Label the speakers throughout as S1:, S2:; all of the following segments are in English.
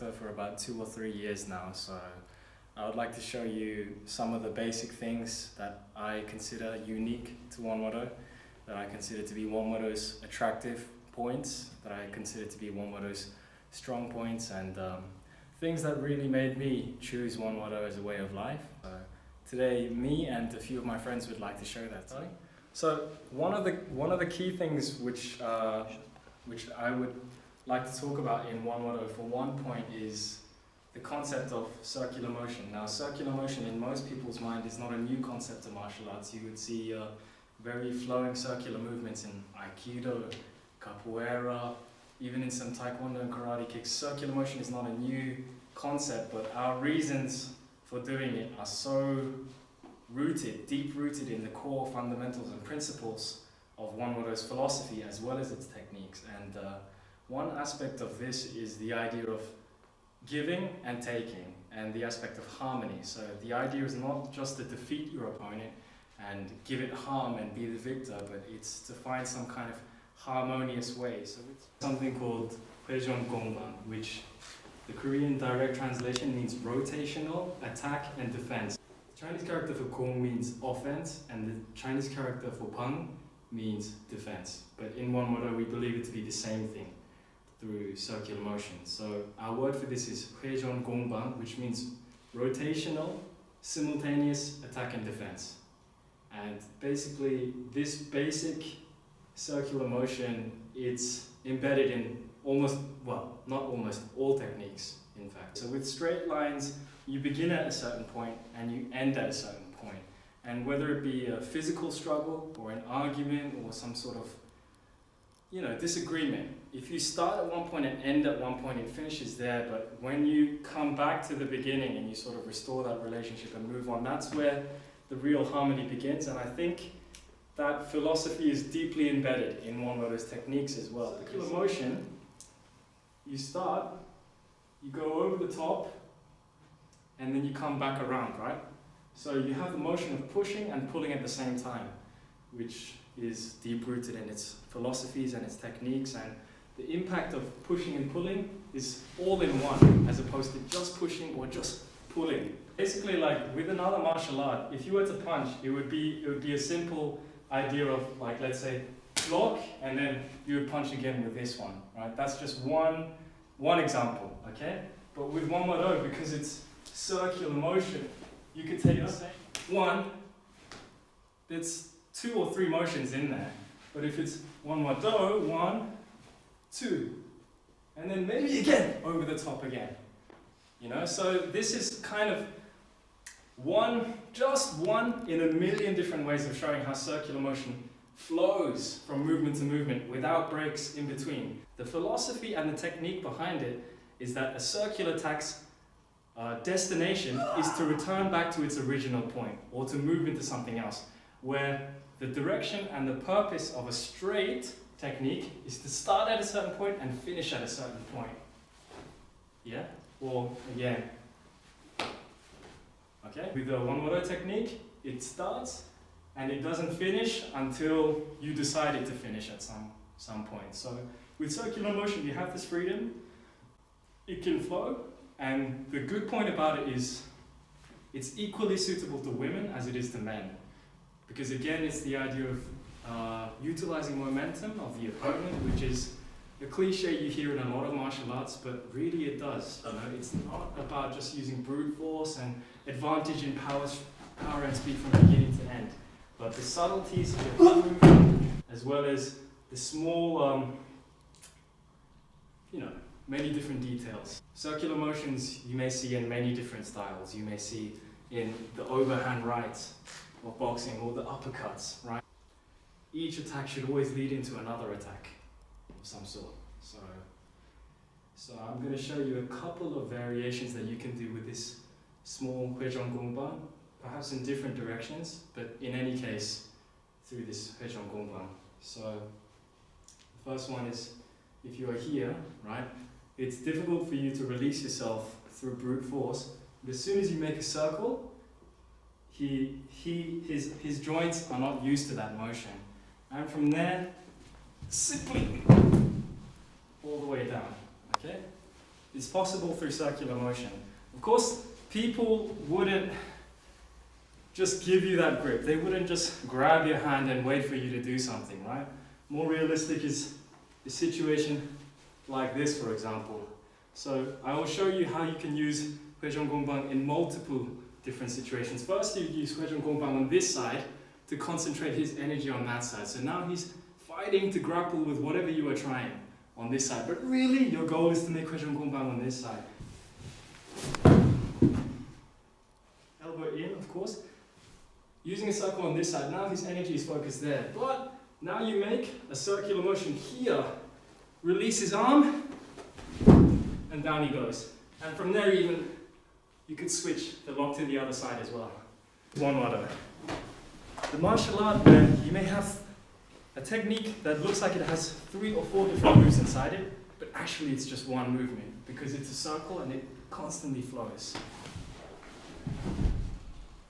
S1: instructor for about 2 or 3 years now, so I would like to show you some of the basic things that I consider unique to WonHwaDo, that I consider to be WonHwaDo's attractive points, that I consider to be WonHwaDo's strong points, and things that really made me choose WonHwaDo as a way of life. Today, me and a few of my friends would like to show that to you. So one of the key things which I would like to talk about in WonHwaDo for one point is the concept of circular motion. Now, circular motion in most people's mind is not a new concept of martial arts. You would see very flowing circular movements in Aikido, Capoeira, even in some Taekwondo and karate kicks. Circular motion is not a new concept, but our reasons for doing it are so deep-rooted in the core fundamentals and principles of WonHwaDo's philosophy as well as its techniques. And one aspect of this is the idea of giving and taking, and the aspect of harmony. So the idea is not just to defeat your opponent and give it harm and be the victor, but it's to find some kind of harmonious way. So it's something called Hyojoo, which the Korean direct translation means rotational, attack, and defense. The Chinese character for Gong means offense, and the Chinese character for Pang means defense. But in WonHwaDo, we believe it to be the same thing through circular motion. So our word for this is Hyojoo, which means rotational, simultaneous attack and defense. And basically, this basic circular motion, it's embedded in not almost all techniques, in fact. So with straight lines, you begin at a certain point and you end at a certain point. And whether it be a physical struggle or an argument or some sort of, disagreement, if you start at one point and end at one point, it finishes there. But when you come back to the beginning and you sort of restore that relationship and move on, that's where the real harmony begins. And I think that philosophy is deeply embedded in WonHwaDo's techniques as well. Circular motion, you start, you go over the top, and then you come back around, right? So you have the motion of pushing and pulling at the same time, which is deep-rooted in its philosophies and its techniques, and the impact of pushing and pulling is all in one, as opposed to just pushing or just pulling. Basically, like with another martial art, if you were to punch, it would be a simple idea of, like, let's say, block, and then you would punch again with this one, right? That's just one example, okay? But with WonHwaDo, because it's circular motion, you could take the same one, there's 2 or 3 motions in there. But if it's WonHwaDo, 1, 2, and then maybe again, over the top again. So this is kind of just one in a million different ways of showing how circular motion flows from movement to movement without breaks in between. The philosophy and the technique behind it is that a circular attack's destination is to return back to its original point or to move into something else, where the direction and the purpose of a straight technique is to start at a certain point and finish at a certain point. Yeah? Or again. Okay? With the WonHwaDo technique, it starts and it doesn't finish until you decide it to finish at some point. So with circular motion, you have this freedom. It can flow, and the good point about it is it's equally suitable to women as it is to men. Because again, it's the idea of utilizing momentum of the opponent, which is a cliche you hear in a lot of martial arts, but really it does. It's not about just using brute force and advantage in power and speed from beginning to end, but the subtleties of the movement, as well as the small, many different details. Circular motions you may see in many different styles. You may see in the overhand rights of boxing or the uppercuts, right? Each attack should always lead into another attack of some sort. So I'm going to show you a couple of variations that you can do with this small Hyojoo, perhaps in different directions, but in any case, through this Hyojoo. So the first one is, if you are here, right, it's difficult for you to release yourself through brute force, but as soon as you make a circle, his joints are not used to that motion. And from there, simply all the way down, okay? is possible through circular motion. Of course, people wouldn't just give you that grip. They wouldn't just grab your hand and wait for you to do something, right? More realistic is a situation like this, for example. So I will show you how you can use Hyojoo Gongbang in multiple different situations. First, you use Hyojoo Gongbang on this side to concentrate his energy on that side. So now he's fighting to grapple with whatever you are trying on this side. But really, your goal is to make Hyojoo Gongbang on this side. Elbow in, of course. Using a circle on this side, now his energy is focused there. But now you make a circular motion here. Release his arm, and down he goes. And from there even, you could switch the lock to the other side as well. WonHwaDo. The martial art where you may have a technique that looks like it has 3 or 4 different moves inside it, but actually it's just one movement because it's a circle and it constantly flows.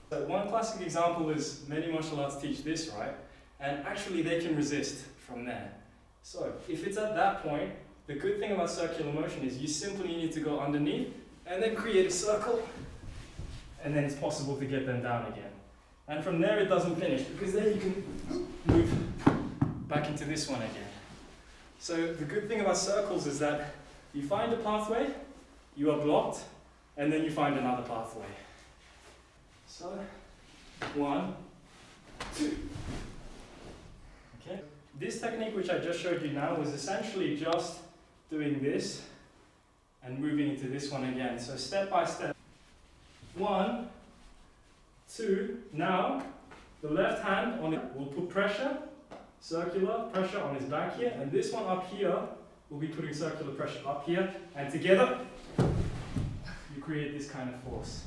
S1: So one classic example is many martial arts teach this, right? And actually they can resist from there. So if it's at that point, the good thing about circular motion is you simply need to go underneath and then create a circle, and then it's possible to get them down again. And from there it doesn't finish, because then you can move back into this one again. So the good thing about circles is that you find a pathway, you are blocked, and then you find another pathway. So, 1, 2. Okay. This technique which I just showed you now was essentially just doing this and moving into this one again. So step by step. 1, 2. Now the left hand on it will put pressure, circular pressure on his back here, and this one up here will be putting circular pressure up here, and together you create this kind of force.